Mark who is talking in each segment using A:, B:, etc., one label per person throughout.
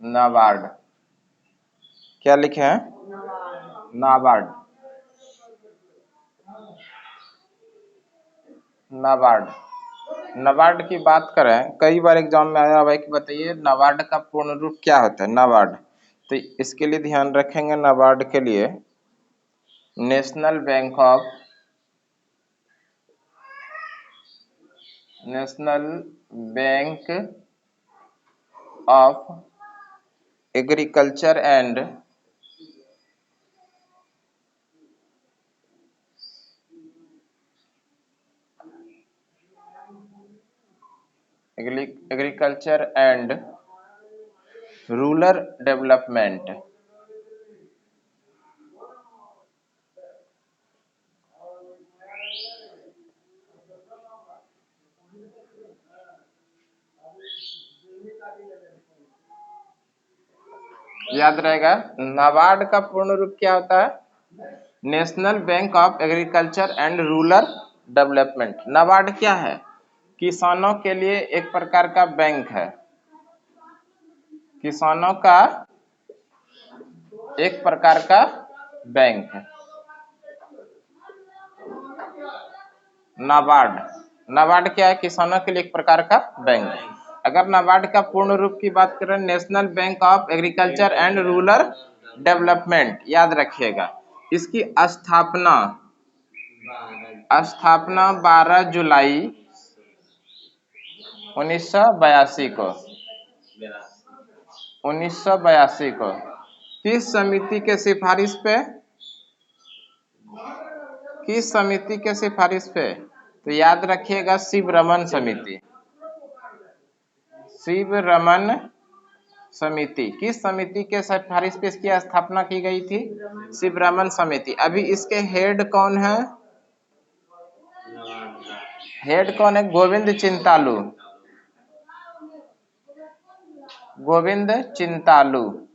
A: नाबार्ड। क्या लिखे हैं? नाबार्ड। नाबार्ड। नाबार्ड की बात करें, कई बार एग्जाम में आया हुआ है कि बताइए नाबार्ड का पूर्ण रूप क्या होता है। नाबार्ड, तो इसके लिए ध्यान रखेंगे, नाबार्ड के लिए national bank of agriculture and rural development. याद रहेगा, नाबार्ड का पूर्ण रूप क्या होता है? National bank of agriculture and rural development. NABARD क्या है? किसानों के लिए एक प्रकार का बैंक है, किसानों का एक प्रकार का बैंक है नाबार्ड। नाबार्ड क्या है? किसानों के लिए एक प्रकार का बैंक। अगर नाबार्ड का पूर्ण रूप की बात करें, national bank of agriculture and rural development. याद रखिएगा, इसकी स्थापना 12 जुलाई 1982 को किस समिति के सिफारिश पे? किस समिति के सिफारिश पे? तो याद रखिएगा, शिवरमन समिति। शिवरमन समिति। किस समिति के सिफारिश पे इसकी स्थापना की गई थी? शिवरमन समिति। अभी इसके हेड कौन है? हेड कौन है? गोविंद चिंतालू। गोविंद चिंतालू,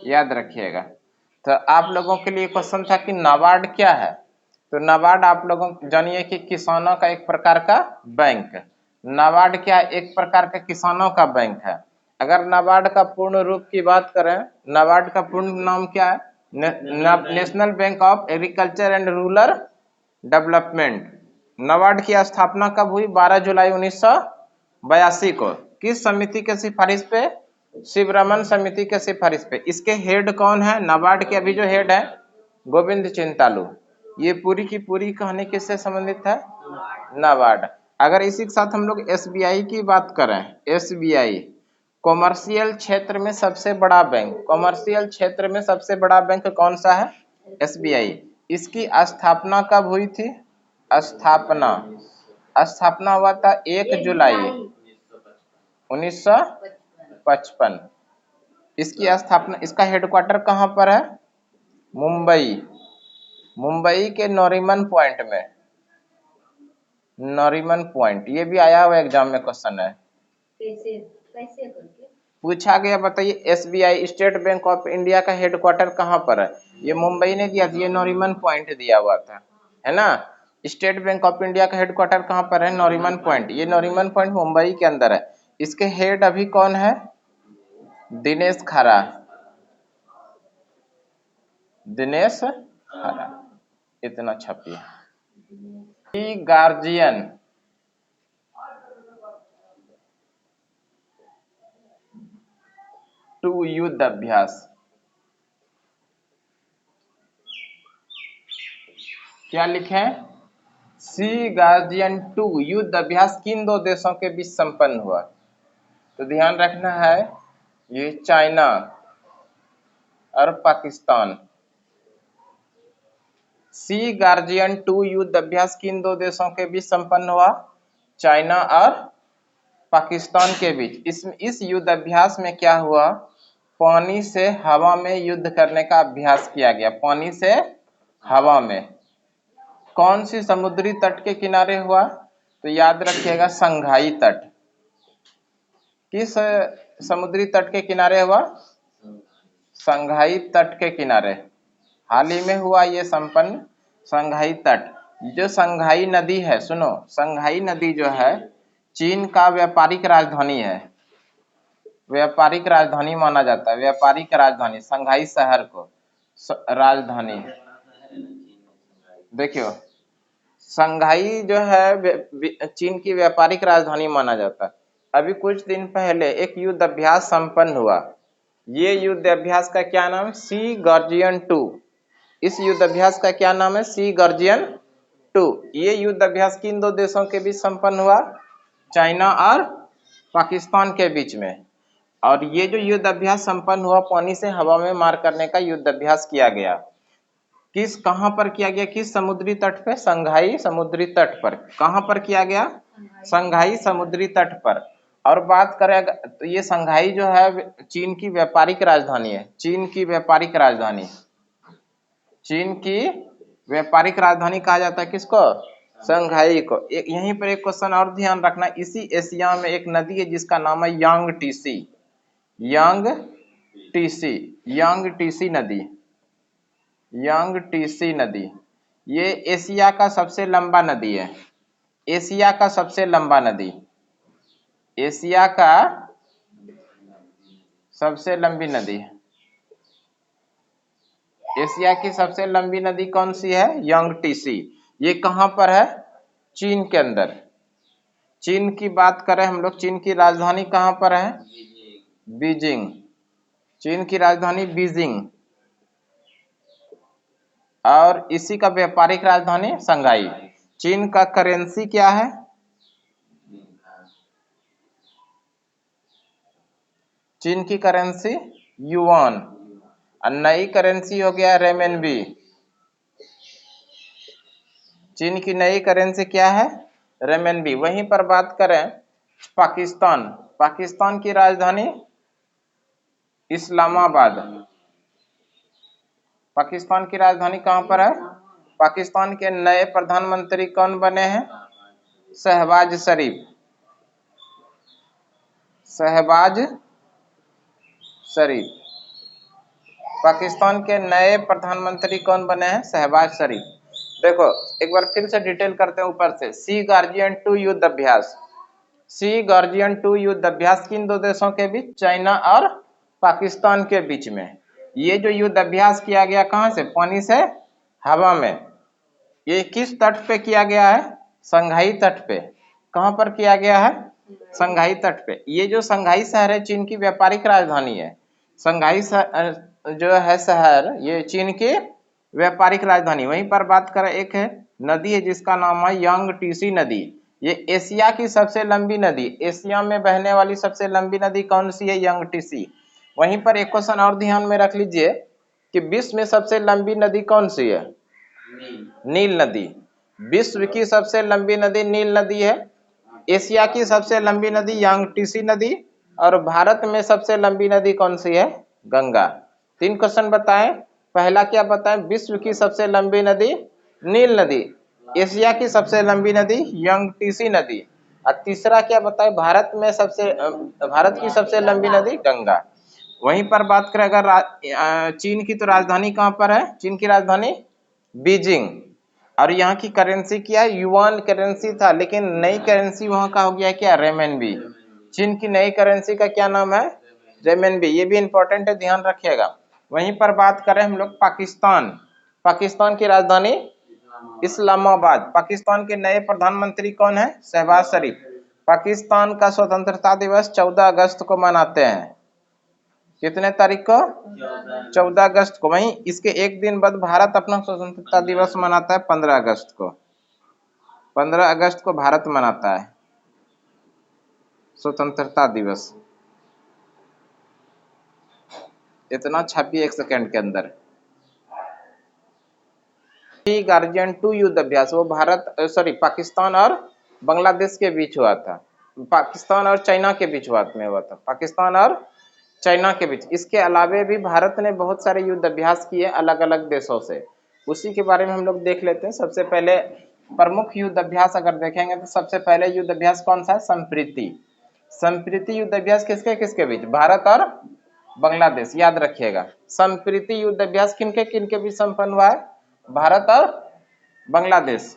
A: याद रखिएगा। तो आप लोगों के लिए क्वेश्चन था कि नाबार्ड क्या है। तो नाबार्ड आप लोगों जानिए कि किसानों का एक प्रकार का बैंक। नाबार्ड क्या है? एक प्रकार का किसानों का बैंक है। अगर नाबार्ड का पूर्ण रूप की बात करें, नाबार्ड का पूर्ण नाम क्या है? National bank of agriculture and rural development. NABARD की स्थापना कब हुई? 12 जुलाई 1982 को। किस समिति के सिफारिश पे? शिवरमन समिति के सिफारिश पे। इसके हेड कौन है? नाबार्ड के अभी जो हेड है गोविंद चिंतालू। ये पूरी की पूरी कहानी किससे संबंधित है? नाबार्ड। अगर इसी के साथ हम लोग एसबीआई की बात करें, एसबीआई कॉमर्शियल क्षेत्र में सबसे बड़ा बैंक। कॉमर्शियल क्षेत्र में सबसे बड़ा बैंक कौन सा है? एसबीआई। इसकी स्थापना कब हुई थी? स्थापना हुआ था 1 जुलाई 1955। इसकी स्थापना, इसका हेडक्वार्टर कहाँ पर है? मुंबई। मुंबई के नरीमन पॉइंट में। नरीमन पॉइंट, ये भी आया हुआ एग्जाम में क्वेश्चन है। कैसे करके पूछा गया, बताइए SBI state bank of India का हेडक्वार्टर कहाँ पर है? ये मुंबई ने दिया था, ये नरीमन पॉइंट दिया हुआ था, है ना। स्टेट बैंक ऑफ इंडिया का हेडक्वार्टर कहाँ पर है? नरीमन पॉइंट। ये नरीमन पॉइंट मुंबई के अंदर है। इसके हेड अभी कौन है? दिनेश खरा। दिनेश खरा, इतना छपिए। गार्जियन टू युद्ध अभ्यास। क्या लिखे? सी गार्जियन 2 युद्ध अभ्यास किन दो देशों के बीच संपन्न हुआ? तो ध्यान रखना है, ये चाइना और पाकिस्तान। सी गार्जियन 2 युद्ध अभ्यास किन दो देशों के बीच संपन्न हुआ? चाइना और पाकिस्तान के बीच। इस युद्ध अभ्यास में क्या हुआ? पानी से हवा में युद्ध करने का अभ्यास किया गया। पानी से हवा में। कौन सी समुद्री तट के किनारे हुआ? तो याद रखिएगा, संघाई तट। किस समुद्री तट के किनारे हुआ? संघाई तट के किनारे। हाल ही में हुआ ये संपन्न संघाई तट। जो संघाई नदी है, सुनो, संघाई नदी जो है चीन का व्यापारिक राजधानी है। व्यापारिक राजधानी माना जाता है, व्यापारिक राजधानी संघाई शहर को राजधानी। देखियो संघाई जो है चीन की व्यापारिक राजधानी माना जाता है। अभी कुछ दिन पहले एक युद्ध अभ्यास संपन्न हुआ। ये युद्ध अभ्यास का क्या नाम है? सी गार्जियन 2। इस युद्ध अभ्यास का क्या नाम है? सी गार्जियन 2। ये युद्ध अभ्यास किन दो देशों के बीच संपन्न हुआ? चाइना और पाकिस्तान के बीच में। और ये जो युद्ध अभ्यास संपन्न हुआ, पानी से हवा में मार करने का युद्ध अभ्यास किया गया। कहां पर किया गया? किस समुद्री तट पे? संघाई समुद्री तट पर। कहां पर किया गया? संघाई समुद्री तट पर। और बात करें तो ये संघाई जो है चीन की व्यापारिक राजधानी है। चीन की व्यापारिक राजधानी, चीन की व्यापारिक राजधानी कहा जाता है किसको? संघाई को। यहीं पर एक क्वेश्चन और ध्यान रखना, इसी एशिया में एक नदी है जिसका नाम है यांगटीसी। यांगटीसी, यांगटीसी नदी, यांगटीसी नदी। ये एशिया का सबसे लंबा नदी है। एशिया का सबसे लंबा नदी, एशिया का सबसे लंबी नदी। एशिया की सबसे लंबी नदी कौन सी है? यांगटीसी। ये कहां पर है? चीन के अंदर। चीन की बात करें हम लोग, चीन की राजधानी कहां पर है? बीजिंग। चीन की राजधानी बीजिंग। और इसी का व्यापारिक राजधानी संघाई। चीन का करेंसी क्या है? चीन की करेंसी युआन। और नई करेंसी हो गया रेमेनबी। चीन की नई करेंसी क्या है? रेमेनबी। वहीं पर बात करें पाकिस्तान, पाकिस्तान की राजधानी इस्लामाबाद। पाकिस्तान की राजधानी कहां पर है? पाकिस्तान के नए प्रधानमंत्री कौन बने हैं? शहबाज शरीफ। शहबाज शरीफ। पाकिस्तान के नए प्रधानमंत्री कौन बने हैं? शहबाज शरीफ। देखो एक बार फिर से डिटेल करते हैं ऊपर से। सी गार्जियन 2 युद्ध अभ्यास, सी गार्जियन 2 युद्ध अभ्यास किन दो देशों के बीच? चाइना और पाकिस्तान के बीच में। ये जो युद्ध अभ्यास किया गया कहां से? पानी से हवा में। ये किस तट पे किया गया है? संघाई तट पे। कहां पर किया गया है? संघाई तट पे। ये जो संघाई शहर है चीन की व्यापारिक राजधानी है। संघाई जो है शहर, ये चीन की व्यापारिक राजधानी। वहीं पर बात करें, एक है नदी है जिसका नाम है यांगटीसी नदी। ये एशिया की सबसे लंबी नदी, एशिया में बहने वाली सबसे लंबी नदी कौन सी है? यांगटीसी। वहीं पर एक क्वेश्चन और ध्यान में रख लीजिए कि विश्व में सबसे लंबी नदी कौन सी है? नील नदी। विश्व की सबसे लंबी नदी नील नदी है। एशिया की सबसे लंबी नदी यांगटीसी नदी। और भारत में सबसे लंबी नदी कौन सी है? गंगा। 3 क्वेश्चन बताएं। पहला क्या बताएं? विश्व की सबसे लंबी नदी नील नदी। एशिया की सबसे लंबी नदी यांगटीसी नदी। और तीसरा क्या बताएं? भारत की सबसे लंबी नदी गंगा। वहीं पर बात करें अगर चीन की, तो राजधानी कहां पर है? चीन की राजधानी बीजिंग। और यहाँ की करेंसी क्या है? युआन करेंसी था, लेकिन नई करेंसी वहां का हो गया क्या? रेमेनबी। चीन की नई करेंसी का क्या नाम है? रेमेनबी। ये भी इंपॉर्टेंट है, ध्यान रखिएगा। वहीं पर बात करें हम लोग पाकिस्तान, पाकिस्तान की राजधानी इस्लामाबाद। पाकिस्तान के नए प्रधानमंत्री कौन है? शहबाज शरीफ। पाकिस्तान का स्वतंत्रता दिवस 14 अगस्त को मनाते हैं। कितने तारीख को? 14 अगस्त को। वहीं इसके एक दिन बाद भारत अपना स्वतंत्रता दिवस मनाता है 15 अगस्त को। 15 अगस्त को भारत मनाता है स्वतंत्रता दिवस। इतना छापिए 1 सेकंड के अंदर। गार्जियन 2 युद्ध अभ्यास वो पाकिस्तान और बांग्लादेश के बीच हुआ था। पाकिस्तान और चाइना के बीच हुआ था। पाकिस्तान और चाइना के बीच। इसके अलावे भी भारत ने बहुत सारे युद्ध अभ्यास किए अलग अलग देशों से। उसी के बारे में हम लोग देख लेते हैं। सबसे पहले प्रमुख युद्ध अभ्यास अगर देखेंगे तो सबसे पहले युद्ध अभ्यास कौन सा है? संप्रीति। संप्रीति युद्ध अभ्यास किसके किसके बीच? भारत और बांग्लादेश। याद रखिएगा, संप्रीति युद्ध अभ्यास किनके बीच संपन्न हुआ है? भारत और बांग्लादेश।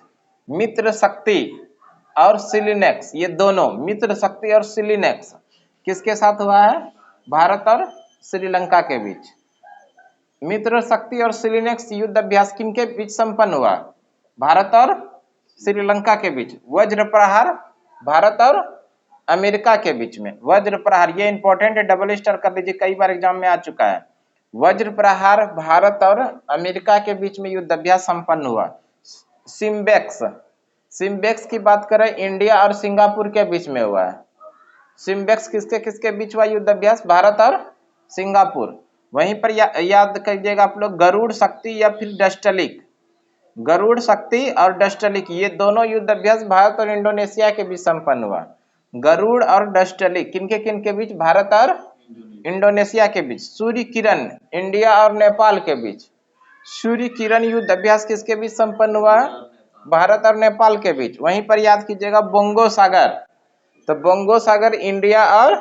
A: मित्र शक्ति और सिलिनेक्स, ये दोनों, मित्र शक्ति और सिलिनेक्स किसके साथ हुआ है? भारत और श्रीलंका के बीच। मित्र शक्ति और सिलिनेक्स युद्ध अभ्यास किनके बीच संपन्न हुआ? भारत और श्रीलंका के बीच। वज्र प्रहार भारत और अमेरिका के बीच में। वज्र प्रहार ये इंपॉर्टेंट है, डबल स्टार कर लीजिए, कई बार एग्जाम में आ चुका है। वज्र प्रहार भारत और अमेरिका के बीच में युद्ध अभ्यास संपन्न हुआ। सिम्बेक्स, सिम्बेक्स की बात करें इंडिया और सिंगापुर के बीच में हुआ है। सिम्बेक्स किसके किसके बीच हुआ युद्ध अभ्यास? भारत और सिंगापुर। वहीं पर याद करिएगा आप लोग गरुड़ शक्ति या फिर डस्टलिक, गरुड़ शक्ति और डस्टलिक ये दोनों युद्ध अभ्यास भारत और इंडोनेशिया के बीच संपन्न हुआ। गरुड़ और डस्टलिक किनके किनके बीच? भारत और इंडोनेशिया के बीच। सूर्य किरण इंडिया और नेपाल के बीच। सूर्य किरण युद्ध अभ्यास किसके बीच संपन्न हुआ? भारत और नेपाल के बीच। वहीं पर याद कीजिएगा बोंगो सागर, तो बोंगो सागर इंडिया और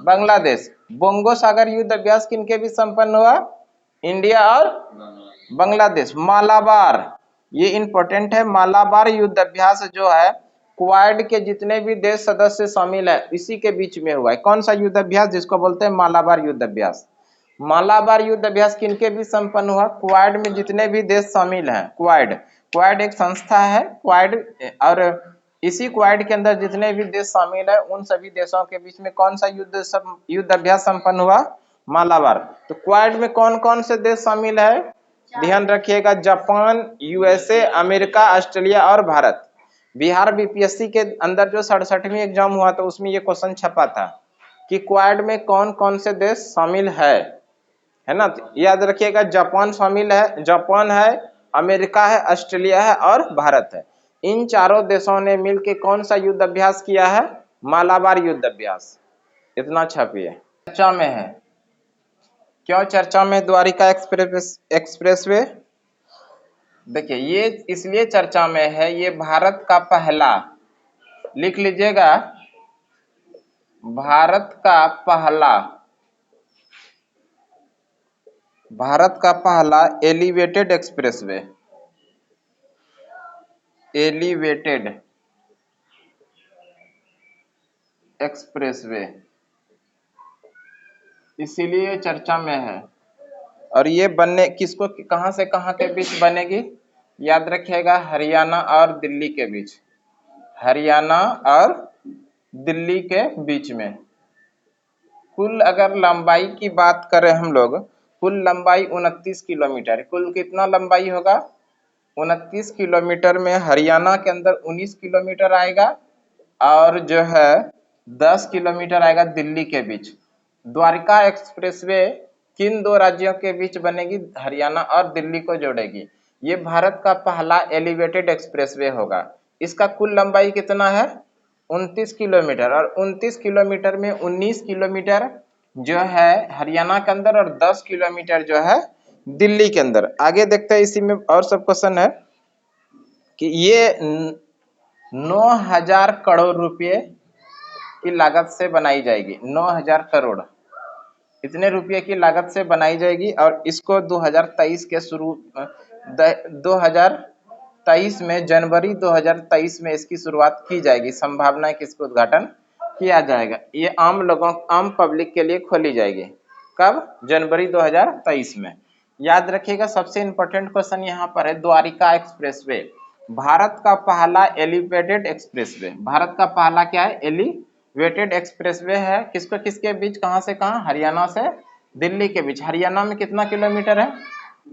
A: बांग्लादेश। बोंगो सागर युद्ध अभ्यास किनके बीच संपन्न हुआ? इंडिया और बांग्लादेश। मालाबार ये इंपॉर्टेंट है, मालाबार युद्ध अभ्यास जो है क्वाड के जितने भी देश सदस्य शामिल है इसी के बीच में हुआ है। कौन सा युद्ध अभ्यास? जिसको बोलते हैं मालाबार युद्ध अभ्यास। मालाबार युद्ध अभ्यास किनके बीच संपन्न हुआ? क्वाड में जितने भी देश शामिल हैं। क्वाड, क्वाड एक संस्था है, क्वाड, और इसी क्वाड के अंदर जितने भी देश शामिल है उन सभी देशों के बीच में कौन सा युद्ध अभ्यास संपन्न हुआ? मालाबार। तो क्वाड में कौन कौन से देश शामिल है? ध्यान रखिएगा, जापान, यूएसए, अमेरिका, ऑस्ट्रेलिया और भारत। बिहार बीपीएससी के अंदर जो 67वीं एग्जाम हुआ तो उसमें ये क्वेश्चन छपा था कि क्वाड में कौन कौन से देश शामिल है ना। तो याद रखिएगा जापान शामिल है, जापान है, अमेरिका है, ऑस्ट्रेलिया है और भारत है। इन चारों देशों ने मिलकर कौन सा युद्ध अभ्यास किया है? मालाबार युद्ध अभ्यास। इतना छपिए। चर्चा में है, क्यों चर्चा में? द्वारिका एक्सप्रेसवे देखिए ये इसलिए चर्चा में है, ये भारत का पहला, लिख लीजिएगा, भारत का पहला एलिवेटेड एक्सप्रेसवे, एलिवेटेड एक्सप्रेसवे, इसीलिए चर्चा में है। और ये बनने किसको, कहां से कहां के बीच बनेगी? याद रखिएगा हरियाणा और दिल्ली के बीच, हरियाणा और दिल्ली के बीच में। कुल अगर लंबाई की बात करें हम लोग, कुल लंबाई 29 किलोमीटर। कुल कितना लंबाई होगा? 29 किलोमीटर में हरियाणा के अंदर 19 किलोमीटर आएगा और जो है 10 किलोमीटर आएगा दिल्ली के बीच। द्वारिका एक्सप्रेसवे किन दो राज्यों के बीच बनेगी? हरियाणा और दिल्ली को जोड़ेगी। ये भारत का पहला एलिवेटेड एक्सप्रेसवे होगा। इसका कुल लंबाई कितना है? 29 किलोमीटर, और 29 किलोमीटर में 19 किलोमीटर जो है हरियाणा के अंदर और 10 किलोमीटर जो है दिल्ली के अंदर। आगे देखते हैं, इसी में और सब क्वेश्चन है कि ये 9,000 करोड़ रुपए की लागत से बनाई जाएगी। 9,000 करोड़, इतने रुपये की लागत से बनाई जाएगी और इसको 2023 के 2023 में, जनवरी 2023 में इसकी शुरुआत की जाएगी। संभावना है कि इसको उद्घाटन किया जाएगा। ये आम पब्लिक के लिए खोली जाएगी। कब? जनवरी 2023 में। याद रखिएगा सबसे इंपॉर्टेंट क्वेश्चन यहाँ पर है, द्वारिका एक्सप्रेसवे भारत का पहला एलिवेटेड एक्सप्रेसवे। भारत का पहला क्या है? एलिवेटेड एक्सप्रेसवे है। किसको किसके बीच? कहां से कहां? हरियाणा से दिल्ली के बीच। हरियाणा में कितना किलोमीटर है?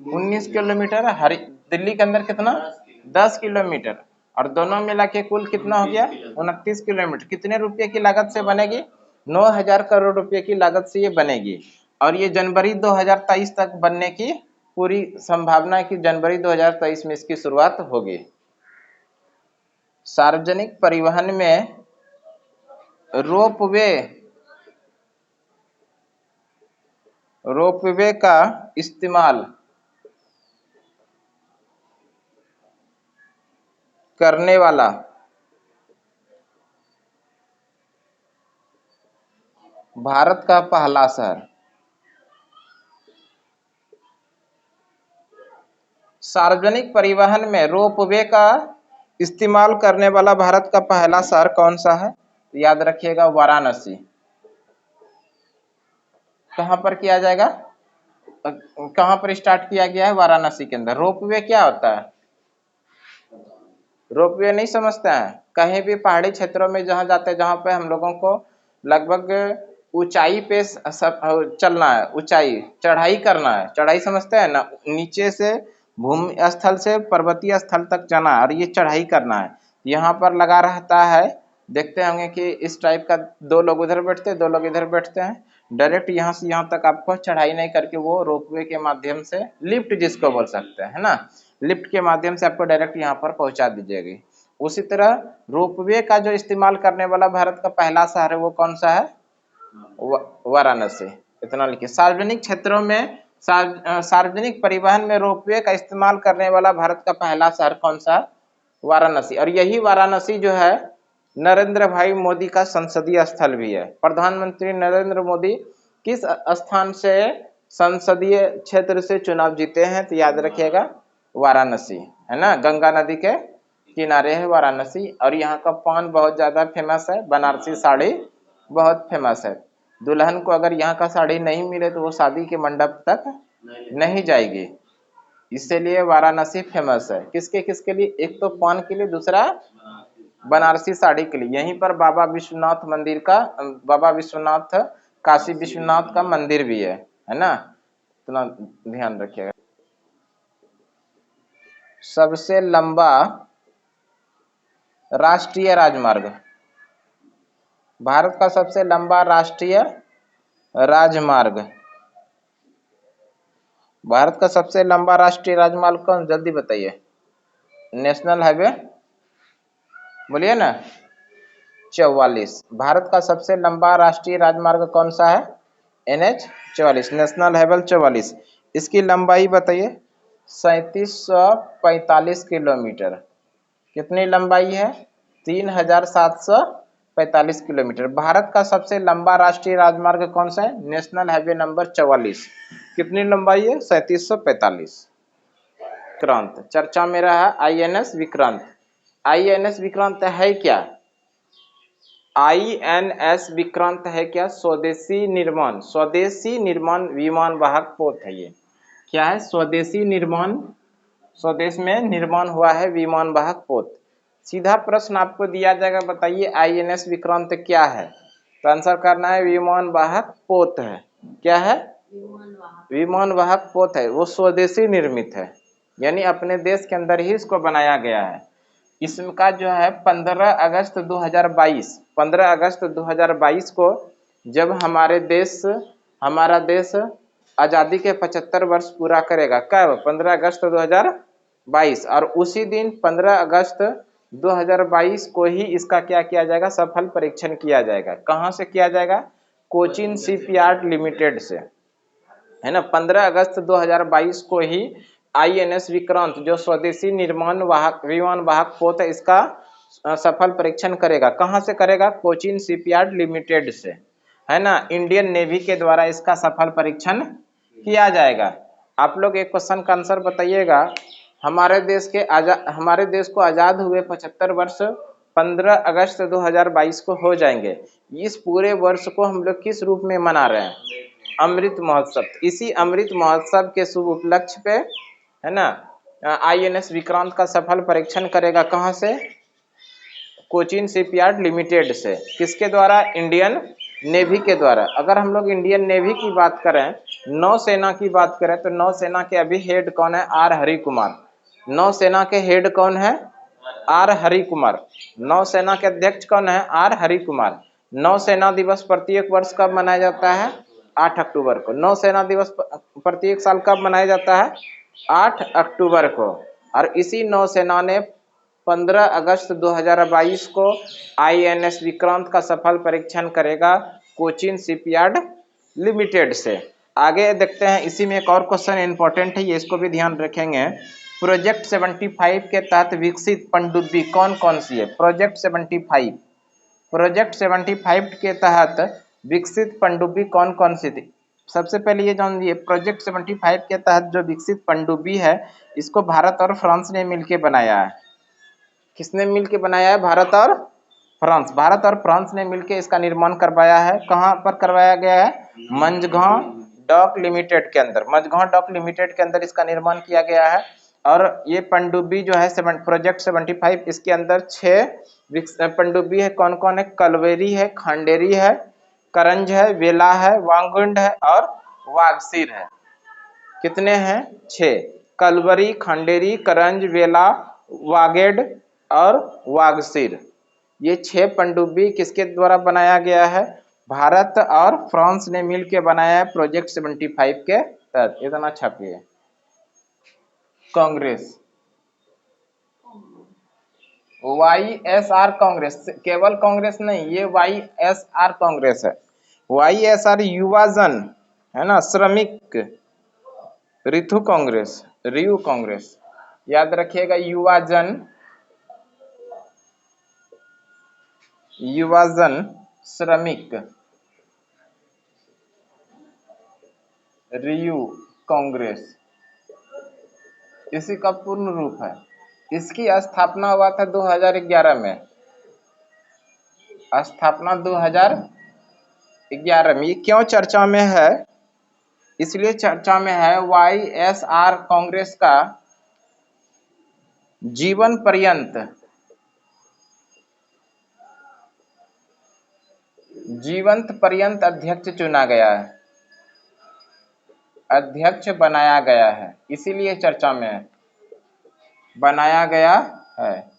A: 19 किलोमीटर। दिल्ली के अंदर कितना? 10 किलोमीटर। और दोनों मिला के कुल कितना हो गया? 29 किलोमीटर। कितने रुपए की लागत से बनेगी? 9,000 करोड़ रुपए की लागत से ये बनेगी और ये जनवरी 2023 तक बनने की पूरी संभावना है कि जनवरी 2023 में इसकी शुरुआत होगी। सार्वजनिक परिवहन में रोपवे का इस्तेमाल करने वाला भारत का पहला शहर। सार्वजनिक परिवहन में रोपवे का इस्तेमाल करने वाला भारत का पहला शहर कौन सा है? याद रखिएगा वाराणसी। कहाँ पर किया जाएगा, कहाँ पर स्टार्ट किया गया है, वाराणसी के अंदर। रोपवे क्या होता है, रोपवे नहीं समझते हैं, कहीं भी पहाड़ी क्षेत्रों में जहाँ जाते हैं, जहाँ पे हम लोगों को लगभग ऊंचाई पे सब चलना है, ऊंचाई चढ़ाई करना है, चढ़ाई समझते हैं ना, नीचे से भूमि स्थल से पर्वतीय स्थल तक जाना है और ये चढ़ाई करना है। यहाँ पर लगा रहता है, देखते होंगे कि इस टाइप का, दो लोग उधर बैठते हैं, दो लोग इधर बैठते हैं, डायरेक्ट यहाँ से यहाँ तक आपको चढ़ाई नहीं करके वो रोपवे के माध्यम से, लिफ्ट जिसको बोल सकते हैं, है ना, लिफ्ट के माध्यम से आपको डायरेक्ट यहाँ पर पहुंचा दी जाएगी। उसी तरह रोपवे का जो इस्तेमाल करने वाला भारत का पहला शहर है वो कौन सा है, वाराणसी। इतना लिखिए। सार्वजनिक क्षेत्रों में सार्वजनिक परिवहन में रोपवे का इस्तेमाल करने वाला भारत का पहला शहर कौन सा है, वाराणसी। और यही वाराणसी जो है नरेंद्र भाई मोदी का संसदीय स्थल भी है। प्रधानमंत्री नरेंद्र मोदी किस स्थान से, संसदीय क्षेत्र से चुनाव जीते हैं, तो याद रखिएगा वाराणसी, है ना, गंगा नदी के किनारे है वाराणसी। और यहाँ का पान बहुत ज्यादा फेमस है, बनारसी साड़ी बहुत फेमस है। दुल्हन को अगर यहाँ का साड़ी नहीं मिले तो वो शादी के मंडप तक नहीं जाएगी, इसीलिए वाराणसी फेमस है। किसके किसके लिए, एक तो पान के लिए, दूसरा बनारसी साड़ी के लिए। यहीं पर बाबा विश्वनाथ मंदिर का, बाबा विश्वनाथ, काशी विश्वनाथ का मंदिर भी है ना, इतना ध्यान रखिएगा। सबसे लंबा राष्ट्रीय राजमार्ग, भारत का सबसे लंबा राष्ट्रीय राजमार्ग, भारत का सबसे लंबा राष्ट्रीय राजमार्ग कौन, जल्दी बताइए। नेशनल हाईवे, बोलिए ना, 44। भारत का सबसे लंबा राष्ट्रीय राजमार्ग कौन सा है, NH 44, नेशनल हाईवे 44। इसकी लंबाई बताइए, 3745 किलोमीटर। कितनी लंबाई है, 3745 किलोमीटर। भारत का सबसे लंबा राष्ट्रीय राजमार्ग कौन सा है, नेशनल हाईवे नंबर 44। कितनी लंबाई है, 3745। विक्रांत चर्चा में रहा, INS विक्रांत। INS विक्रांत है क्या, INS विक्रांत है क्या, स्वदेशी निर्माण, स्वदेशी निर्माण विमान वाहक पोत है। ये क्या है, स्वदेशी निर्माण, स्वदेश में निर्माण हुआ है विमान वाहक पोत। सीधा प्रश्न आपको दिया जाएगा, बताइए INS विक्रांत क्या है, तो आंसर करना है विमान वाहक पोत है। क्या है, विमान वाहक पोत है, वो स्वदेशी निर्मित है, यानी अपने देश के अंदर ही इसको बनाया गया है। इसका जो है 15 अगस्त 2022, 15 अगस्त 2022 को जब हमारा देश आज़ादी के 75 वर्ष पूरा करेगा, कब, 15 अगस्त 2022। और उसी दिन 15 अगस्त 2022 को ही इसका क्या किया जाएगा, सफल परीक्षण किया जाएगा। कहाँ से किया जाएगा, कोचिन शिपयार्ड लिमिटेड से, है ना। 15 अगस्त 2022 को ही INS विक्रांत जो स्वदेशी निर्माण वाहक विमान वाहक पोत है, इसका सफल परीक्षण करेगा। कहाँ से करेगा, कोचिन शिपयार्ड लिमिटेड से, है ना। इंडियन नेवी के द्वारा इसका सफल परीक्षण किया जाएगा। आप लोग एक क्वेश्चन का आंसर बताइएगा, हमारे देश को आजाद हुए 75 वर्ष 15 अगस्त 2022 को हो जाएंगे। इस पूरे वर्ष को हम लोग किस रूप में मना रहे हैं, अमृत महोत्सव। इसी अमृत महोत्सव के शुभ उपलक्ष्य पे, है ना, INS विक्रांत का सफल परीक्षण करेगा। कहाँ से, कोचिन शिपयार्ड लिमिटेड से। किसके द्वारा, इंडियन नेवी के द्वारा। अगर हम लोग इंडियन नेवी की बात करें, नौसेना की बात करें, तो नौसेना के अभी हेड कौन है, R हरि कुमार। नौसेना के हेड कौन है, R हरि कुमार। नौसेना के अध्यक्ष कौन है, R हरि कुमार। नौसेना दिवस प्रत्येक वर्ष कब मनाया जाता है, 8 अक्टूबर को। नौसेना दिवस प्रत्येक साल कब मनाया जाता है, 8 अक्टूबर को। और इसी नौसेना ने 15 अगस्त 2022 को INS विक्रांत का सफल परीक्षण करेगा कोचिन शिपयार्ड लिमिटेड से। आगे देखते हैं, इसी में एक और क्वेश्चन इंपॉर्टेंट है, ये इसको भी ध्यान रखेंगे। प्रोजेक्ट 75 के तहत विकसित पनडुब्बी कौन कौन सी है, प्रोजेक्ट 75, प्रोजेक्ट 75 के तहत विकसित पनडुब्बी कौन कौन सी थी। सबसे पहले ये जान लीजिए, प्रोजेक्ट 75 के तहत जो विकसित पनडुब्बी है, इसको भारत और फ्रांस ने मिलकर बनाया है। किसने मिलकर बनाया है, भारत और फ्रांस ने मिलकर इसका निर्माण करवाया है। कहाँ पर करवाया गया है, मंझगांव डॉक लिमिटेड के अंदर, मंझगांव डॉक लिमिटेड के अंदर इसका निर्माण किया गया है। और ये पनडुब्बी जो है प्रोजेक्ट 75, इसके अंदर 6 पनडुब्बी है। कौन कौन है? कलवेरी है, खांडेरी है, करंज है, वेला है, वांगुंड है और वागसीर है। कितने हैं? 6। कलवरी, खांडेरी, करंज, वेला, वागेड और वागसीर। ये 6 पनडुब्बी किसके द्वारा बनाया गया है? भारत और फ्रांस ने मिलकर बनाया है प्रोजेक्ट 75 के तहत। इतना छापिए। कांग्रेस, YSR कांग्रेस, केवल कांग्रेस नहीं, ये YSR कांग्रेस है। YSR युवा जन है ना, श्रमिक रिथु कांग्रेस, रियू कांग्रेस, याद रखिएगा। युवा जन श्रमिक रियू कांग्रेस, इसी का पूर्ण रूप है। इसकी स्थापना हुआ था 2011 में, स्थापना 2011 में। ये क्यों चर्चा में है? इसलिए चर्चा में है, YSR कांग्रेस का जीवन पर्यंत अध्यक्ष चुना गया है, अध्यक्ष बनाया गया है, इसीलिए चर्चा में है। बनाया गया है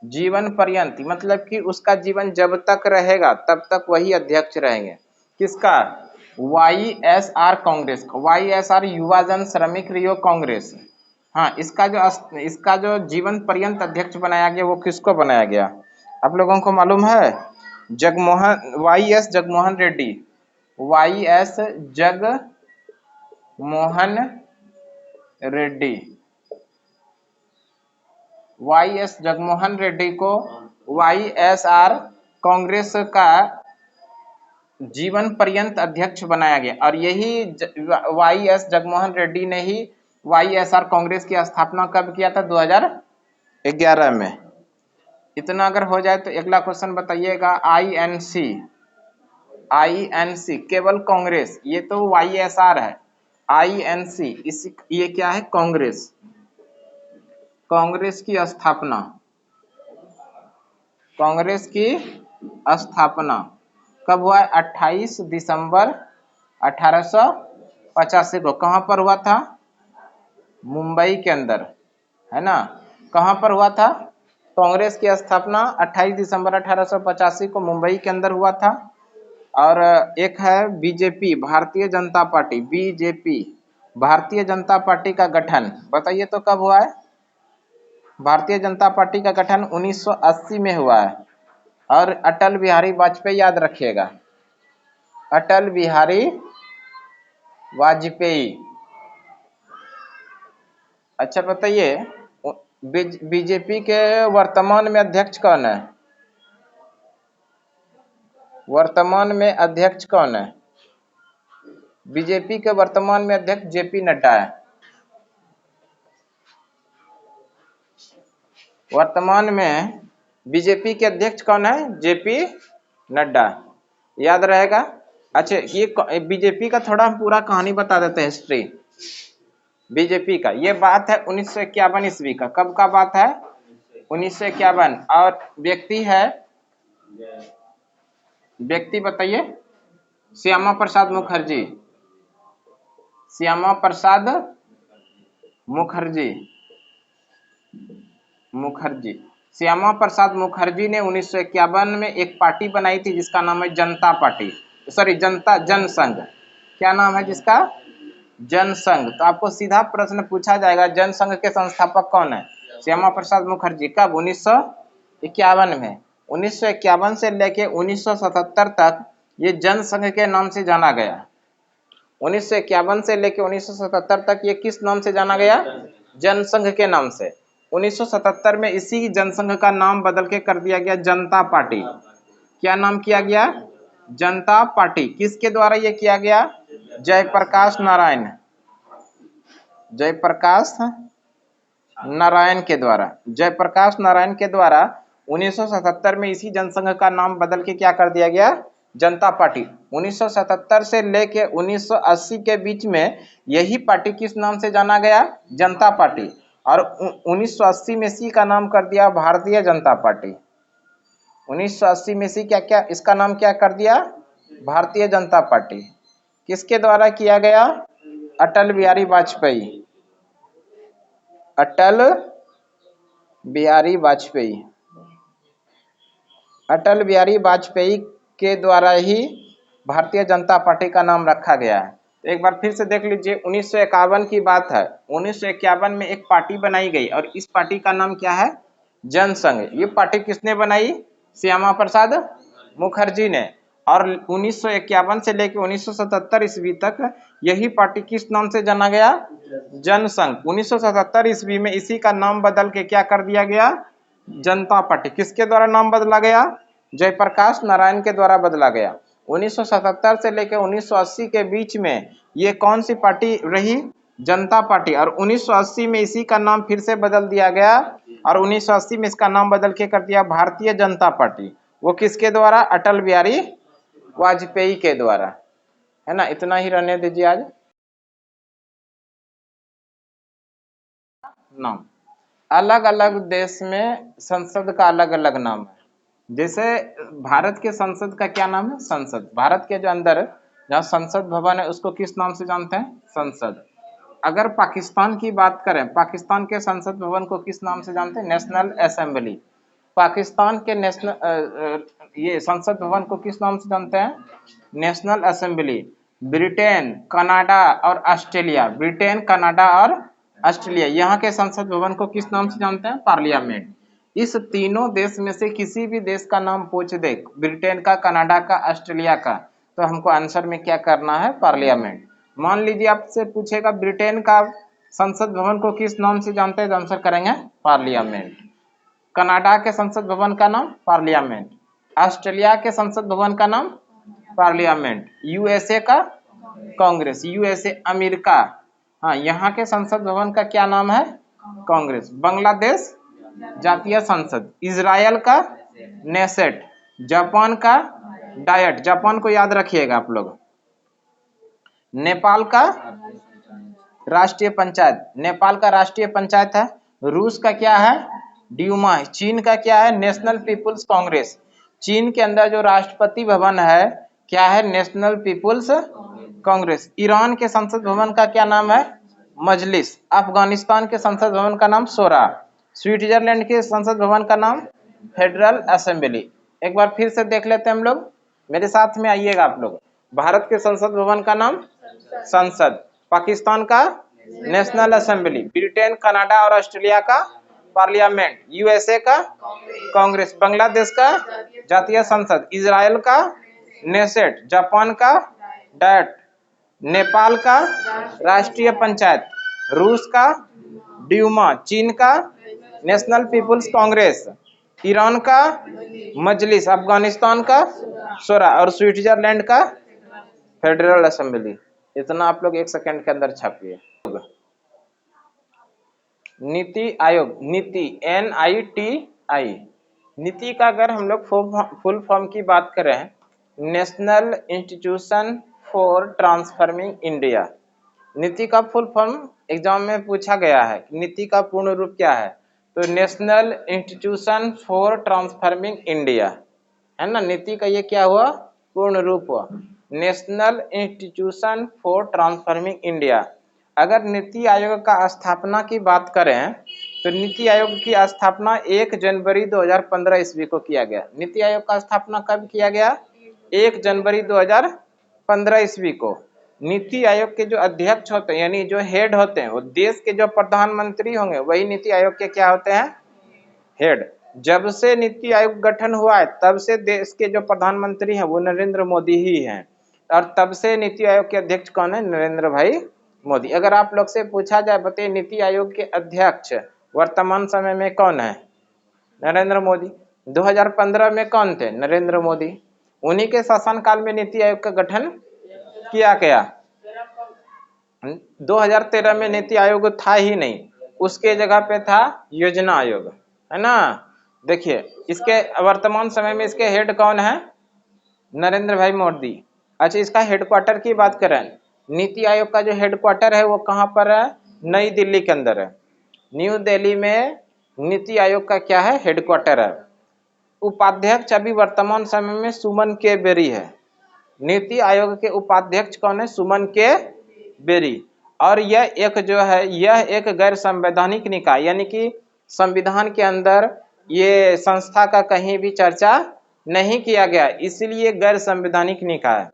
A: जीवन पर्यंत, मतलब कि उसका जीवन जब तक रहेगा तब तक वही अध्यक्ष रहेंगे। किसका? YSR कांग्रेस का, YSR युवा जन श्रमिक रियो कांग्रेस। हाँ, इसका जो जीवन पर्यंत अध्यक्ष बनाया गया, वो किसको बनाया गया? आप लोगों को मालूम है? YS Jagmohan Reddy, YS Jagmohan Reddy, YS Jagmohan Reddy को YSR कांग्रेस का जीवन पर्यंत अध्यक्ष बनाया गया। और यही YS जगमोहन रेड्डी ने ही YSR कांग्रेस की स्थापना कब किया था? 2011 में। इतना अगर हो जाए तो अगला क्वेश्चन बताइएगा। INC केवल कांग्रेस, ये तो YSR है। INC ये क्या है? कांग्रेस। कांग्रेस की स्थापना, कांग्रेस की स्थापना कब हुआ? 28 दिसंबर 1885 को। कहां पर हुआ था? मुंबई के अंदर, है ना। कहां पर हुआ था? कांग्रेस की स्थापना 28 दिसंबर 1885 को मुंबई के अंदर हुआ था। और एक है BJP, Bharatiya Janata party, BJP Bharatiya Janata party का गठन बताइए तो कब हुआ है? भारतीय जनता पार्टी का गठन 1980 में हुआ है। और अटल बिहारी वाजपेयी, याद रखिएगा, अटल बिहारी वाजपेयी। अच्छा बताइए, बीजेपी के वर्तमान में अध्यक्ष कौन है? वर्तमान में अध्यक्ष कौन है? बीजेपी के वर्तमान में अध्यक्ष JP नड्डा है। वर्तमान में बीजेपी के अध्यक्ष कौन है? JP नड्डा, याद रहेगा। अच्छा, ये बीजेपी का थोड़ा हम पूरा कहानी बता देते हैं, हिस्ट्री बीजेपी का। ये बात है 1951 ईस्वी का। कब का बात है? 1951। और व्यक्ति बताइए। श्यामा प्रसाद मुखर्जी, श्यामा प्रसाद मुखर्जी, श्यामा प्रसाद मुखर्जी ने 1951 में एक पार्टी बनाई थी जिसका नाम है जनता पार्टी, सॉरी जनसंघ। क्या नाम है जिसका? जनसंघ। तो आपको सीधा प्रश्न पूछा जाएगा, जनसंघ के संस्थापक कौन है? श्यामा प्रसाद मुखर्जी। कब? 1951 में। 1951 से लेके 1977 तक ये जनसंघ के नाम से जाना गया। 1951 से लेके 1977 तक ये किस नाम से जाना गया? जनसंघ के नाम से। 1977 में इसी जनसंघ का नाम बदल के कर दिया गया जनता पार्टी। क्या नाम किया गया? जनता पार्टी। किसके द्वारा ये किया गया? जयप्रकाश नारायण, जयप्रकाश नारायण के द्वारा। जयप्रकाश नारायण के द्वारा 1977 में इसी जनसंघ का नाम बदल के क्या कर दिया गया? जनता पार्टी। 1977 से लेके 1980 के बीच में यही पार्टी किस नाम से जाना गया? जनता पार्टी। और 1980 में इसी का नाम कर दिया भारतीय जनता पार्टी। 1980 में इसी क्या इसका नाम क्या कर दिया? भारतीय जनता पार्टी। किसके द्वारा किया गया? अटल बिहारी वाजपेयी। अटल बिहारी वाजपेयी। अटल बिहारी वाजपेयी के द्वारा ही भारतीय जनता पार्टी का नाम रखा गया है। तो एक बार फिर से देख लीजिए, 1951 की बात है। 1951 में एक पार्टी बनाई गई और इस पार्टी का नाम क्या है? जनसंघ। ये पार्टी किसने बनाई? श्यामा प्रसाद मुखर्जी ने। और 1951 से लेकर 1977 ईस्वी तक यही पार्टी किस नाम से जाना गया? जनसंघ। 1977 ईस्वी में इसी का नाम बदल के क्या कर दिया गया? जनता पार्टी। किसके द्वारा नाम बदला गया? जयप्रकाश नारायण के द्वारा बदला गया। 1977 से लेकर 1980 के बीच में ये कौन सी पार्टी रही? जनता पार्टी। और 1980 में इसी का नाम फिर से बदल दिया गया और 1980 में इसका नाम बदल के कर दिया भारतीय जनता पार्टी। वो किसके द्वारा? अटल बिहारी वाजपेयी के द्वारा, है ना। इतना ही रहने दीजिए आज। नाम अलग अलग देश में संसद का अलग अलग नाम है। जैसे भारत के संसद का क्या नाम है? संसद। भारत के जो अंदर जहाँ संसद भवन है उसको किस नाम से जानते हैं? संसद। अगर पाकिस्तान की बात करें, पाकिस्तान के संसद भवन को किस नाम से जानते हैं? National assembly. पाकिस्तान के ये संसद भवन को किस नाम से जानते हैं? National assembly. ब्रिटेन, कनाडा और ऑस्ट्रेलिया, ब्रिटेन, कनाडा और ऑस्ट्रेलिया, यहाँ के संसद भवन को किस नाम से जानते हैं? पार्लियामेंट। इस तीनों देश में से किसी भी देश का नाम पूछ दे, ब्रिटेन का, कनाडा का, ऑस्ट्रेलिया का, तो हमको आंसर में क्या करना है? पार्लियामेंट। मान लीजिए आपसे पूछेगा ब्रिटेन का संसद भवन को किस नाम से जानते हैं, तो आंसर करेंगे पार्लियामेंट। कनाडा के संसद भवन का नाम? पार्लियामेंट। ऑस्ट्रेलिया के संसद भवन का नाम? पार्लियामेंट। यूएसए का? कांग्रेस। यूएसए अमेरिका, हाँ, यहाँ के संसद भवन का क्या नाम है? कांग्रेस। बांग्लादेश जातीय संसद। इजराइल का? नेसेट। जापान का? डायट। जापान को याद रखिएगा आप लोग। नेपाल का? राष्ट्रीय पंचायत। नेपाल का राष्ट्रीय पंचायत है। रूस का क्या है? ड्यूमा है। चीन का क्या है? National People's Congress. चीन के अंदर जो राष्ट्रपति भवन है क्या है? National People's Congress. ईरान के संसद भवन का क्या नाम है? मजलिस। अफगानिस्तान के संसद भवन का नाम शोरा। स्विट्जरलैंड के संसद भवन का नाम फेडरल असेंबली। एक बार फिर से देख लेते हैं हम लोग, मेरे साथ में आइएगा आप लोग। भारत के संसद भवन का नाम संसद। पाकिस्तान का? National assembly. ब्रिटेन, कनाडा और ऑस्ट्रेलिया का? पार्लियामेंट। यूएसए का? कांग्रेस। बांग्लादेश का? जातीय संसद। इजराइल का? नेसेट। जापान का? डायट। नेपाल का? राष्ट्रीय पंचायत। रूस का? ड्यूमा। चीन का? National People's Congress. ईरान का? मजलिस। अफगानिस्तान का? शोरा। और स्विट्जरलैंड का? Federal assembly. इतना आप लोग 1 सेकंड के अंदर छापिए। नीति आयोग, नीति NITI। नीति का अगर हम लोग फुल फॉर्म की बात करें, national institution for transforming India. नीति का फुल फॉर्म एग्जाम में पूछा गया है, नीति का पूर्ण रूप क्या है? तो national institution for transforming India, है ना। नीति का ये क्या हुआ? पूर्ण रूप हुआ, national institution for transforming India. अगर नीति आयोग का स्थापना की बात करें तो नीति आयोग की स्थापना 1 जनवरी 2015 ईस्वी को किया गया। नीति आयोग का स्थापना कब किया गया? 1 जनवरी 2015 ईस्वी को। नीति आयोग के जो अध्यक्ष होते हैं, यानी जो हेड होते हैं, वो देश के जो प्रधानमंत्री होंगे वही नीति आयोग के क्या होते हैं? हेड। जब से नीति आयोग गठन हुआ है तब से देश के जो प्रधानमंत्री हैं वो नरेंद्र मोदी ही हैं, और तब से नीति आयोग के अध्यक्ष कौन है? नरेंद्र भाई मोदी। अगर आप लोग से पूछा जाए, बताइए नीति आयोग के अध्यक्ष वर्तमान समय में कौन है? नरेंद्र मोदी। 2015 में कौन थे? नरेंद्र मोदी। उन्हीं के शासनकाल में नीति आयोग का गठन किया गया। 2013 में नीति आयोग था ही नहीं, उसके जगह पे था योजना आयोग, है ना। देखिए इसके वर्तमान समय में इसके हेड कौन है? नरेंद्र भाई मोदी। अच्छा, इसका हेडक्वार्टर की बात करें, नीति आयोग का जो हेडक्वार्टर है वो कहाँ पर है? नई दिल्ली के अंदर है। न्यू दिल्ली में नीति आयोग का क्या है? हेडक्वार्टर है। उपाध्यक्ष अभी वर्तमान समय में सुमन के बेरी है। नीति आयोग के उपाध्यक्ष कौन है? सुमन के बेरी। और यह एक जो है, यह एक गैर संवैधानिक निकाय, यानी कि संविधान के अंदर ये संस्था का कहीं भी चर्चा नहीं किया गया, इसलिए गैर संवैधानिक निकाय।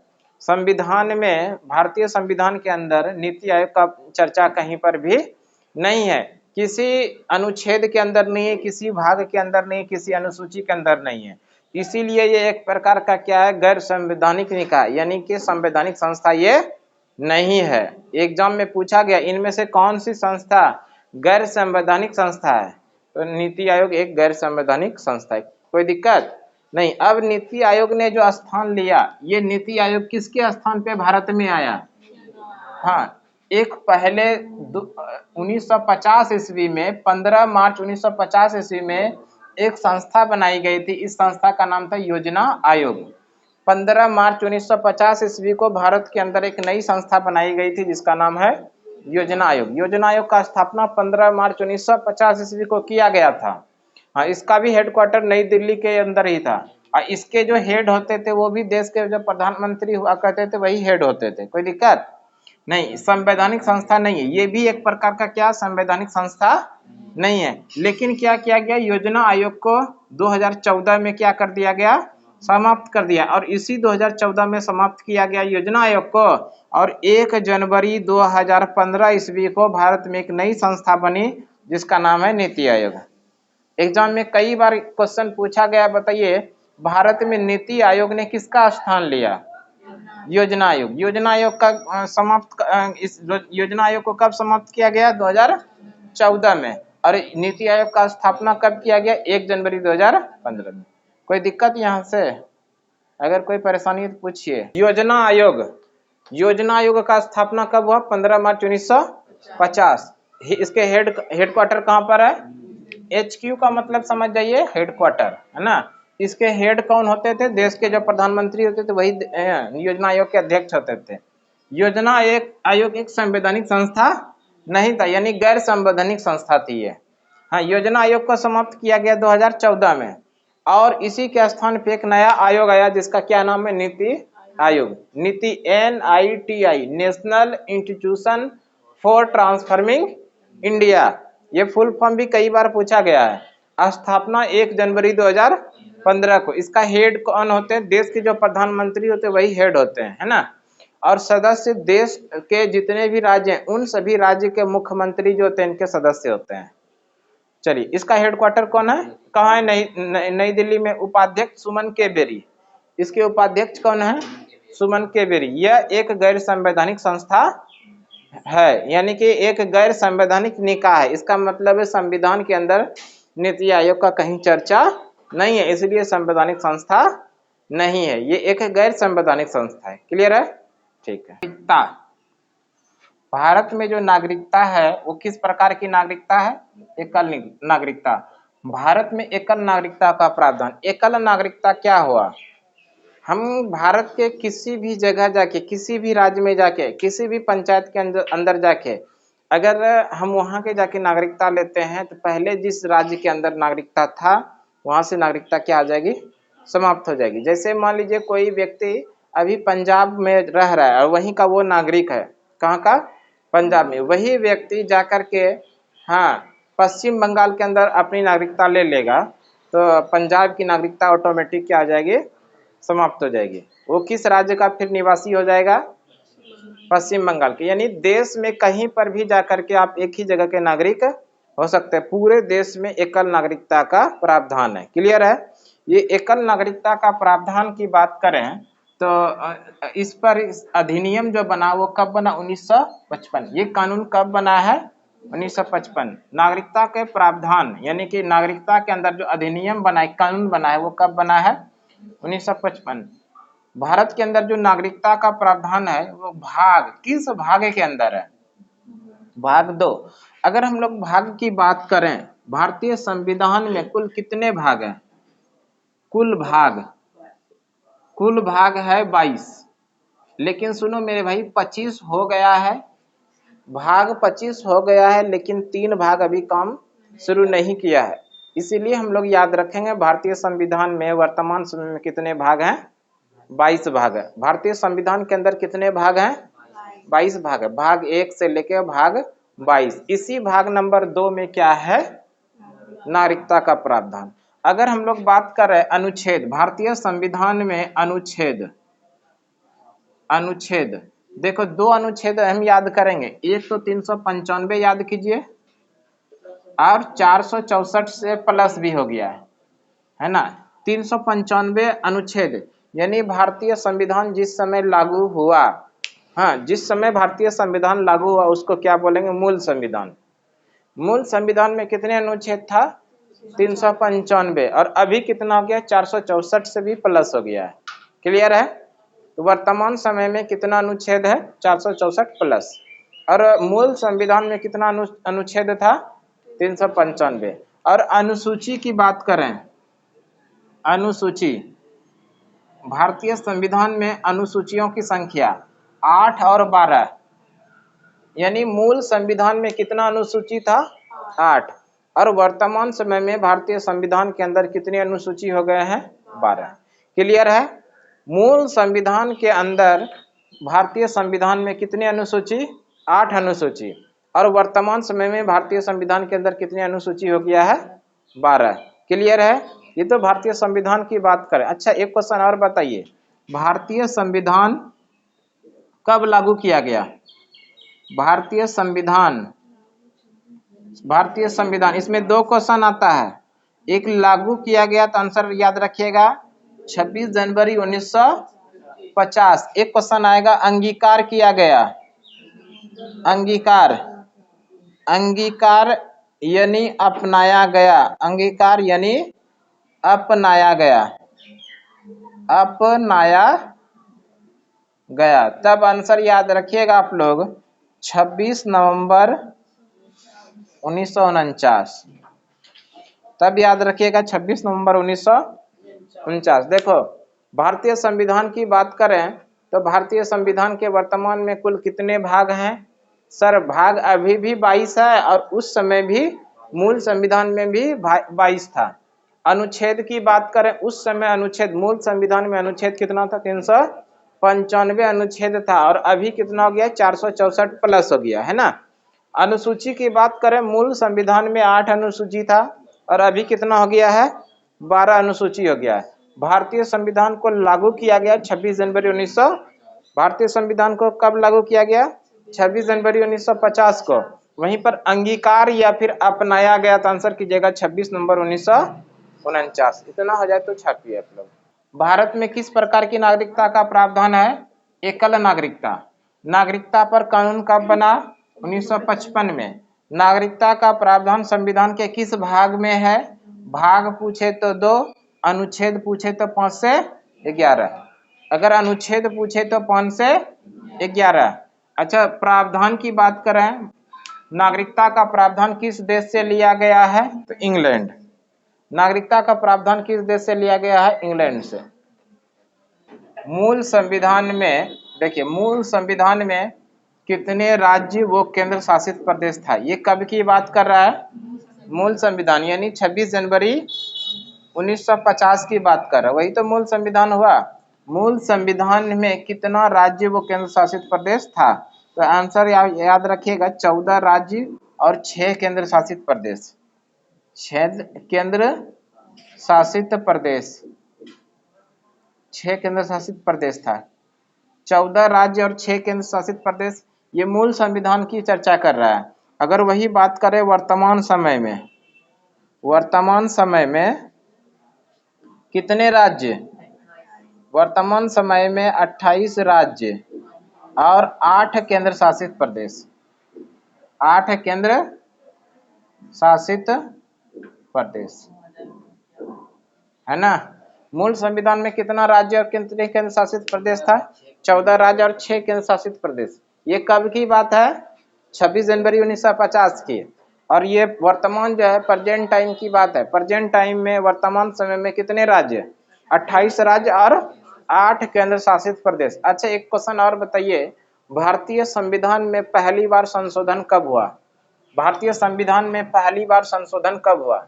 A: संविधान में, भारतीय संविधान के अंदर नीति आयोग का चर्चा कहीं पर भी नहीं है, किसी अनुच्छेद के अंदर नहीं है, किसी भाग के अंदर नहीं, किसी अनुसूची के अंदर नहीं है। इसीलिए ये एक प्रकार का क्या है? गैर संवैधानिक निकाय, यानी कि संवैधानिक संस्था ये नहीं है। एग्जाम में पूछा गया इनमें से कौन सी संस्था गैर संवैधानिक संस्था है, तो नीति आयोग एक गैर संवैधानिक संस्था है। कोई दिक्कत नहीं। अब नीति आयोग ने जो स्थान लिया, ये नीति आयोग किसके स्थान पे भारत में आया? हाँ, एक पहले 1950 ईस्वी में, 15 मार्च 1950 ईस्वी में एक संस्था बनाई गई थी। इस संस्था का नाम था योजना आयोग। 15 मार्च 1950 ईस्वी को भारत के अंदर एक नई संस्था बनाई गई थी जिसका नाम है योजना आयोग। योजना आयोग का स्थापना 15 मार्च 1950 ईस्वी को किया गया था। हाँ, इसका भी हेडक्वार्टर नई दिल्ली के अंदर ही था। और इसके जो हेड होते थे वो भी देश के जो प्रधानमंत्री हुआ करते थे वही हेड होते थे। कोई दिक्कत नहीं। संवैधानिक संस्था नहीं है, ये भी एक प्रकार का क्या? संवैधानिक संस्था नहीं है। लेकिन क्या किया गया? योजना आयोग को 2014 में क्या कर दिया गया? समाप्त कर दिया। और इसी 2014 में समाप्त किया गया योजना आयोग को, और 1 जनवरी 2015 ईस्वी को भारत में एक नई संस्था बनी जिसका नाम है नीति आयोग। एग्जाम में कई बार क्वेश्चन पूछा गया, बताइए भारत में नीति आयोग ने किसका स्थान लिया? योजना आयोग। योजना आयोग का इस योजना आयोग को कब समाप्त किया गया? 2014 में। और नीति आयोग का स्थापना कब किया गया? 1 जनवरी 2015 में। कोई दिक्कत यहाँ से? अगर कोई परेशानी है तो पूछिए। योजना आयोग, योजना आयोग का स्थापना कब हुआ? 15 मार्च 1950। इसके हेडक्वार्टर कहाँ पर है? HQ का मतलब समझ जाइए, हेडक्वार्टर है ना। इसके हेड कौन होते थे? देश के जो प्रधानमंत्री होते थे वही योजना आयोग के अध्यक्ष होते थे। योजना आयोग एक संवैधानिक संस्था नहीं था, यानी गैर संवैधानिक संस्था थी ये। हाँ, योजना आयोग को समाप्त किया गया 2014 में, और इसी के स्थान पे एक नया आयोग आया जिसका क्या नाम है? नीति आयोग। नीति NITI, national institution for transforming India. ये फुल फॉर्म भी कई बार पूछा गया है। स्थापना 1 जनवरी 2015 को। इसका हेड कौन होते हैं? देश के जो प्रधानमंत्री होते हैं वही हेड होते हैं, है ना। और सदस्य देश के जितने भी राज्य हैं उन सभी राज्य के मुख्यमंत्री जो होते हैं इनके सदस्य होते हैं। चलिए, इसका हेडक्वार्टर कौन है? कहाँ है? नई दिल्ली में। उपाध्यक्ष सुमन के बेरी। इसके उपाध्यक्ष कौन है? सुमन के बेरी। यह एक गैर संवैधानिक संस्था है, यानी कि एक गैर संवैधानिक निकाय है। इसका मतलब है संविधान के अंदर नीति आयोग का कहीं चर्चा नहीं है, इसलिए संवैधानिक संस्था नहीं है। ये एक गैर संवैधानिक संस्था है। क्लियर है? ठीक है। भारत में जो नागरिकता है वो किस प्रकार की नागरिकता है? एकल नागरिकता। भारत में एकल नागरिकता का प्रावधान। एकल नागरिकता क्या हुआ? हम भारत के किसी भी जगह जाके, किसी भी राज्य में जाके, किसी भी पंचायत के अंदर जाके अगर हम वहाँ के जाके नागरिकता लेते हैं तो पहले जिस राज्य के अंदर नागरिकता था वहाँ से नागरिकता क्या हो जाएगी? समाप्त हो जाएगी। जैसे मान लीजिए कोई व्यक्ति अभी पंजाब में रह रहा है और वहीं का वो नागरिक है। कहाँ का? पंजाब में। वही व्यक्ति जाकर के हाँ पश्चिम बंगाल के अंदर अपनी नागरिकता ले लेगा तो पंजाब की नागरिकता ऑटोमेटिक क्या हो जाएगी? समाप्त हो जाएगी। वो किस राज्य का फिर निवासी हो जाएगा? पश्चिम बंगाल के। यानी देश में कहीं पर भी जाकर के आप एक ही जगह के नागरिक हो सकते हैं। पूरे देश में एकल नागरिकता का प्रावधान है। क्लियर है? ये एकल नागरिकता का प्रावधान की बात करें तो इस पर अधिनियम जो बना वो कब बना? 1955। ये कानून कब बना है? 1955। नागरिकता के प्रावधान यानी कि नागरिकता के अंदर जो अधिनियम बना है, कानून बना है, वो कब बना है? 1955। भारत के अंदर जो नागरिकता का प्रावधान है वो किस भाग के अंदर है? भाग 2। अगर हम लोग भाग की बात करें, भारतीय संविधान में कुल कितने भाग हैं? कुल भाग कुल भाग है 22, लेकिन सुनो मेरे भाई 25 हो गया है, भाग 25 हो गया है, लेकिन 3 भाग अभी काम शुरू नहीं किया है। इसीलिए हम लोग याद रखेंगे भारतीय संविधान में वर्तमान समय में कितने भाग हैं, 22 भाग है। भारतीय संविधान के अंदर कितने भाग हैं, 22 भाग है। भाग 1 से लेकर भाग 22। इसी भाग नंबर 2 में क्या है, नागरिकता का प्रावधान। अगर हम लोग बात कर रहे हैं अनुच्छेद, भारतीय संविधान में अनुच्छेद, अनुच्छेद देखो 2 अनुच्छेद हम याद करेंगे, एक तो 395 याद कीजिए और 464 से प्लस भी हो गया है ना। 395 अनुच्छेद यानी भारतीय संविधान जिस समय लागू हुआ, हाँ जिस समय भारतीय संविधान लागू हुआ उसको क्या बोलेंगे, मूल संविधान। मूल संविधान में कितने अनुच्छेद था, 395, और अभी कितना हो गया, 464 से भी प्लस हो गया है। क्लियर है। तो वर्तमान समय में कितना अनुच्छेद है, 464 प्लस, और मूल संविधान में कितना अनुच्छेद था, 395। और अनुसूची की बात करें, अनुसूची, भारतीय संविधान में अनुसूचियों की संख्या 8 और 12, यानी मूल संविधान में कितना अनुसूची था, 8, और वर्तमान समय में भारतीय संविधान के अंदर कितनी अनुसूची हो गए हैं, 12। क्लियर है। मूल संविधान के अंदर भारतीय संविधान में कितनी अनुसूची, 8 अनुसूची, और वर्तमान समय में भारतीय संविधान के अंदर कितनी अनुसूची हो गया है, 12। क्लियर है। ये तो भारतीय संविधान की बात करें। अच्छा एक क्वेश्चन और बताइए, भारतीय संविधान कब लागू किया गया, भारतीय संविधान, भारतीय संविधान, इसमें 2 क्वेश्चन आता है। एक लागू किया गया तो आंसर याद रखिएगा 26 जनवरी 1950। एक क्वेश्चन आएगा अंगीकार किया गया, अंगीकार, अंगीकार यानी अपनाया गया, अंगीकार यानी अपनाया गया, अपनाया गया। तब आंसर याद रखिएगा आप लोग 26 नवंबर 1949। तब याद रखिएगा 26 नवंबर 1949। देखो भारतीय संविधान की बात करें तो भारतीय संविधान के वर्तमान में कुल कितने भाग हैं, सर भाग अभी भी 22 है, और उस समय भी मूल संविधान में भी 22 था। अनुच्छेद की बात करें उस समय अनुच्छेद, मूल संविधान में अनुच्छेद कितना था, 395 अनुच्छेद था, और अभी कितना हो गया, 464 प्लस हो गया है ना। अनुसूची की बात करें, मूल संविधान में 8 अनुसूची था और अभी कितना हो गया है, 12 अनुसूची हो गया है। भारतीय संविधान को लागू किया गया 26 जनवरी 1900, भारतीय संविधान को कब लागू किया गया, 26 जनवरी 1950 को। वहीं पर अंगीकार या फिर अपनाया गया तो आंसर कीजिएगा 26 नवंबर 1949। इतना हो जाए तो छापिए आप लोग। भारत में किस प्रकार की नागरिकता का प्रावधान है, एकल नागरिकता। नागरिकता पर कानून कब बना, 1955 में। नागरिकता का प्रावधान संविधान के किस भाग में है, भाग पूछे तो 2, अनुच्छेद पूछे तो 5 से 11। अगर अनुच्छेद पूछे तो 5 से 11। अच्छा प्रावधान की बात करें, नागरिकता का प्रावधान किस देश से लिया गया है, तो इंग्लैंड। नागरिकता का प्रावधान किस देश से लिया गया है, इंग्लैंड से। मूल संविधान में देखिए, मूल संविधान में कितने राज्य वो केंद्र शासित प्रदेश था, ये कब की बात कर रहा है, मूल संविधान यानी 26 जनवरी 1950 की बात कर रहा है, वही तो मूल संविधान हुआ। मूल संविधान में कितना राज्य वो केंद्र शासित प्रदेश था, तो आंसर याद रखिएगा 14 राज्य और 6 केंद्र शासित प्रदेश, 6 केंद्र शासित प्रदेश, 6 केंद्र शासित प्रदेश था। 14 राज्य और 6 केंद्र शासित प्रदेश, ये मूल संविधान की चर्चा कर रहा है। अगर वही बात करें वर्तमान समय में, वर्तमान समय में कितने राज्य, वर्तमान समय में 28 राज्य और 8 केंद्र शासित प्रदेश, 8 केंद्र शासित प्रदेश है ना। मूल संविधान में कितना राज्य और कितने केंद्र शासित प्रदेश था, 14 राज्य और 6 केंद्र शासित प्रदेश। ये कब की बात है, 26 जनवरी 1950 की। और ये वर्तमान जो है प्रेजेंट टाइम की बात है। प्रेजेंट टाइम में वर्तमान समय में कितने राज्य, 28 राज्य और 8 केंद्र शासित प्रदेश। अच्छा एक क्वेश्चन और बताइए, भारतीय संविधान में पहली बार संशोधन कब हुआ? भारतीय संविधान में पहली बार संशोधन कब हुआ?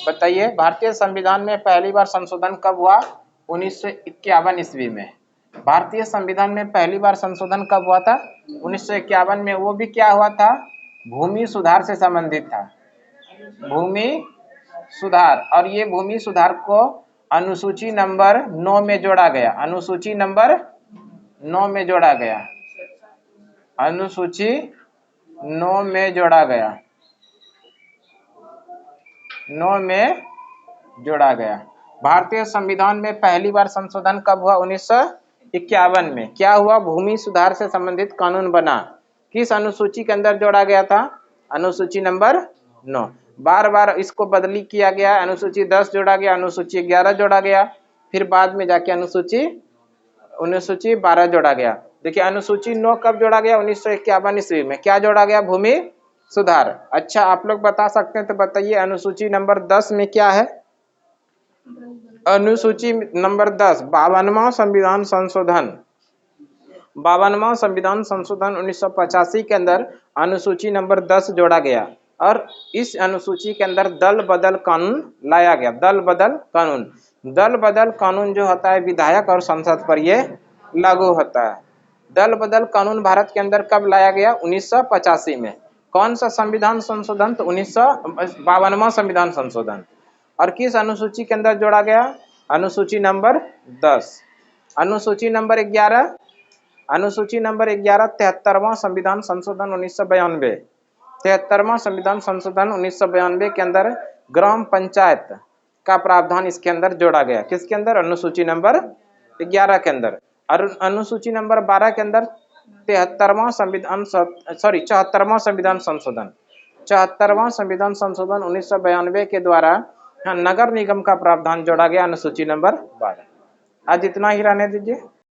A: बताइए, भारतीय संविधान में पहली बार संशोधन कब हुआ? 1951 ईस्वी में। भारतीय संविधान में पहली बार संशोधन कब हुआ था? 1951 में। वो भी क्या हुआ था? भूमि सुधार से संबंधित था, भूमि सुधार। और ये भूमि सुधार को अनुसूची नंबर 9 में जोड़ा गया, अनुसूची नंबर 9 में जोड़ा गया, अनुसूची 9 में जोड़ा गया, 9 में जोड़ा गया। भारतीय संविधान में पहली बार संशोधन कब हुआ? 1951 में। क्या हुआ? भूमि सुधार से संबंधित कानून बना। किस अनुसूची के अंदर जोड़ा गया था? अनुसूची नंबर 9। बार बार इसको बदली किया गया, अनुसूची 10 जोड़ा गया, अनुसूची 11 जोड़ा गया, फिर बाद में जाके अनुसूची 12 जोड़ा गया। देखिए अनुसूची 9 कब जोड़ा गया? 1951 ईस्वी में। क्या जोड़ा गया? भूमि सुधार। अच्छा आप लोग बता सकते हैं तो बताइए, अनुसूची नंबर 10 में क्या है? अनुसूची नंबर 10 52वां संविधान संशोधन। 52वां संविधान संशोधन 1985 के अंदर अनुसूची नंबर 10 जोड़ा गया और इस अनुसूची के अंदर दल बदल कानून लाया गया। दल बदल कानून, दल बदल कानून जो होता है विधायक और संसद पर यह लागू होता है। दल बदल कानून भारत के अंदर कब लाया गया? 1985 में। कौन सा संविधान संशोधन? तो 52वां संविधान संशोधन। और किस अनुसूची के अंदर जोड़ा गया? अनुसूची नंबर 10। अनुसूची नंबर 11, अनुसूची नंबर 11 73वां संविधान संशोधन 1992। 73वां संविधान संशोधन 1992 के अंदर ग्राम पंचायत का प्रावधान इसके अंदर जोड़ा गया। किसके अंदर? अनुसूची नंबर 11 के अंदर। और अनुसूची नंबर 12 के अंदर 74वां संविधान संशोधन 74वां संविधान संशोधन 1992 के द्वारा नगर निगम का प्रावधान जोड़ा गया, अनुसूची नंबर 12। आज इतना ही रहने दीजिए।